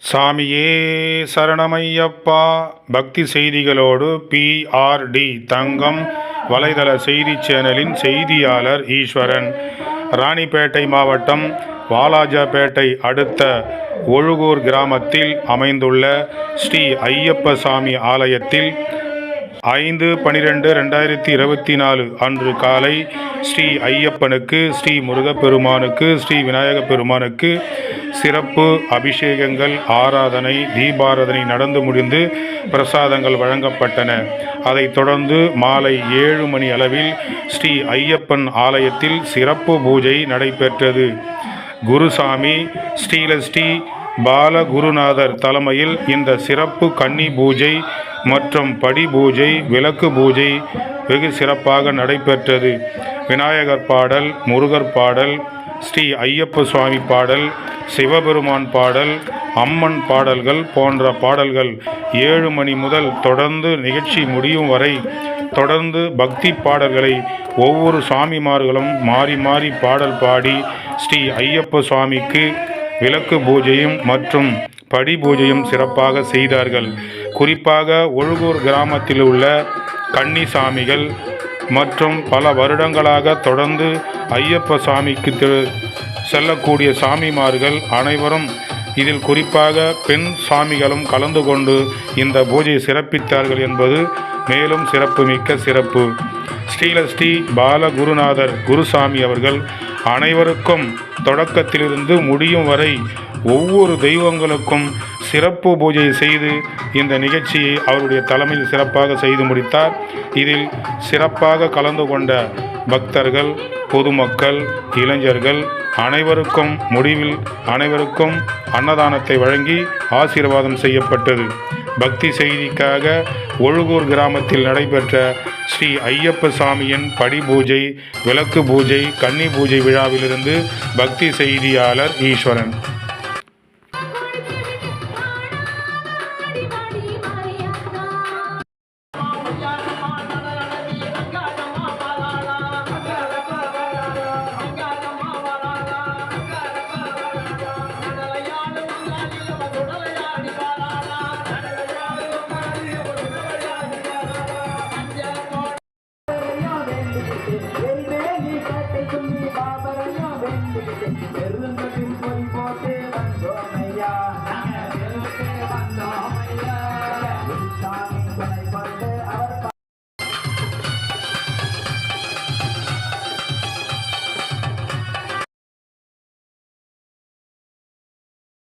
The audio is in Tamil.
சாமியே சரணமையப்பா. பக்தி செய்திகளோடு PRD தங்கம் வலைதள செய்தி சேனலின் செய்தியாளர் ஈஸ்வரன். ராணிப்பேட்டை மாவட்டம் வாலாஜாபேட்டை அடுத்த ஒழுகூர் கிராமத்தில் அமைந்துள்ள ஸ்ரீ ஐயப்ப சாமி ஆலயத்தில் 5/12/2024 அன்று காலை ஸ்ரீ ஐயப்பனுக்கு, ஸ்ரீ முருகப்பெருமானுக்கு, ஸ்ரீ விநாயக பெருமானுக்கு சிறப்பு அபிஷேகங்கள், ஆராதனை, தீபாராதனை நடந்து முடிந்து பிரசாதங்கள் வழங்கப்பட்டன. அதைத் தொடர்ந்து மாலை 7 மணி அளவில் ஸ்ரீ ஐயப்பன் ஆலயத்தில் சிறப்பு பூஜை நடைபெற்றது. குருசாமி ஸ்ரீலஸ்ரீ பாலகுருநாதர் தலைமையில் இந்த சிறப்பு கன்னி பூஜை மற்றும் படி பூஜை, விளக்கு பூஜை வெகு சிறப்பாக நடைபெற்றது. விநாயகர் பாடல், முருகர் பாடல், ஸ்ரீ ஐயப்ப சுவாமி பாடல், சிவபெருமான் பாடல், அம்மன் பாடல்கள் போன்ற பாடல்கள் 7 மணி முதல் தொடர்ந்து நிகழ்ச்சி முடியும் வரை தொடர்ந்து பக்தி பாடல்களை ஒவ்வொரு சாமிமார்களும் மாறி மாறி பாடல் பாடி ஸ்ரீ ஐயப்ப சுவாமிக்கு விளக்கு பூஜையும் மற்றும் படி பூஜையும் சிறப்பாக செய்தார்கள். குறிப்பாக ஒழுகூர் கிராமத்தில் உள்ள கன்னிசாமிகள் மற்றும் பல வருடங்களாக தொடர்ந்து ஐயப்ப சாமிக்கு செல்லக்கூடிய சாமிமார்கள் அனைவரும் இதில் குறிப்பாக பெண் சாமிகளும் கலந்து கொண்டு இந்த பூஜையை சிறப்பித்தார்கள் என்பது மேலும் சிறப்புமிக்க சிறப்பு. ஸ்ரீலஸ்ரீ பாலகுருநாதர் குருசாமி அவர்கள் அனைவருக்கும் தொடக்கத்திலிருந்து முடியும் வரை ஒவ்வொரு தெய்வங்களுக்கும் சிறப்பு பூஜை செய்து இந்த நிகழ்ச்சியை அவருடைய தலைமையில் சிறப்பாக செய்து முடித்தார். இதில் சிறப்பாக கலந்து கொண்ட பக்தர்கள், பொதுமக்கள், இளைஞர்கள் அனைவருக்கும் முடிவில் அனைவருக்கும் அன்னதானத்தை வழங்கி ஆசீர்வாதம் செய்யப்பட்டது. பக்தி செய்திக்காக ஒழுகூர் கிராமத்தில் நடைபெற்ற ஸ்ரீ ஐயப்ப சாமியின் படி பூஜை, விளக்கு பூஜை, கன்னி பூஜை விழாவிலிருந்து பக்தி செய்தியாளர் ஈஸ்வரன். Errando